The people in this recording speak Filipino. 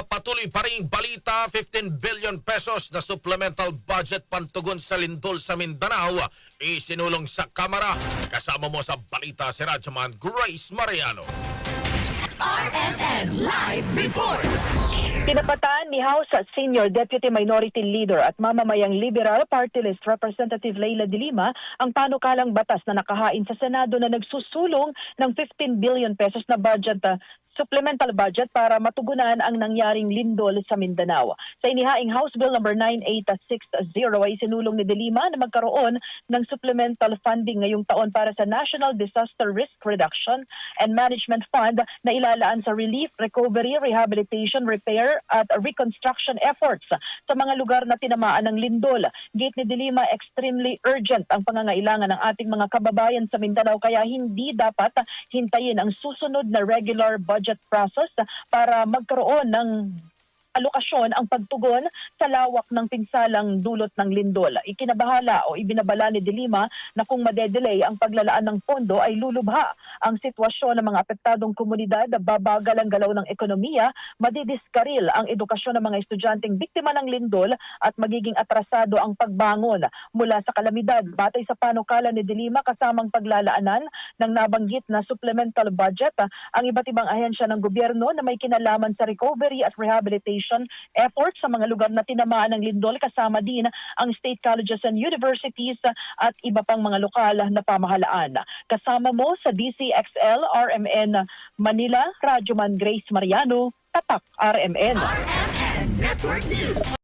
Patuloy pa ring balita, 15 billion pesos na supplemental budget pantugon sa lindol sa Mindanao isinulong sa Kamara. Kasama mo sa balita si Radyaman Grace Mariano. RMN Live Reports. Pinapatan ni House Senior Deputy Minority Leader at mamamayang Liberal Party List Representative Leila de Lima ang panukalang batas na nakahain sa Senado na nagsusulong ng 15 billion pesos na supplemental budget para matugunan ang nangyaring lindol sa Mindanao. Sa inihaing House Bill No. 9860 ay sinulong ni De Lima na magkaroon ng supplemental funding ngayong taon para sa National Disaster Risk Reduction and Management Fund na ilalaan sa relief, recovery, rehabilitation, repair at reconstruction efforts sa mga lugar na tinamaan ng lindol. Gate ni De Lima, extremely urgent ang pangangailangan ng ating mga kababayan sa Mindanao kaya hindi dapat hintayin ang susunod na regular budget process para magkaroon ng alokasyon ang pagtugon sa lawak ng pinsalang dulot ng lindol. Ikinabahala o ibinabala ni De Lima na kung madedelay ang paglalaan ng pondo ay lulubha ang sitwasyon ng mga apektadong komunidad, babagal ang galaw ng ekonomiya, madidiskaril ang edukasyon ng mga estudyanteng biktima ng lindol at magiging atrasado ang pagbangon mula sa kalamidad. Batay sa panukala ni De Lima kasamang paglalaanan ng nabanggit na supplemental budget, ang iba't ibang ahensya ng gobyerno na may kinalaman sa recovery at rehabilitation efforts sa mga lugar na tinamaan ng lindol kasama din ang state colleges and universities at iba pang mga lokal na pamahalaan. Kasama mo sa DCXL RMN Manila, Radyaman Grace Mariano, Tatak RMN. RMN Network News.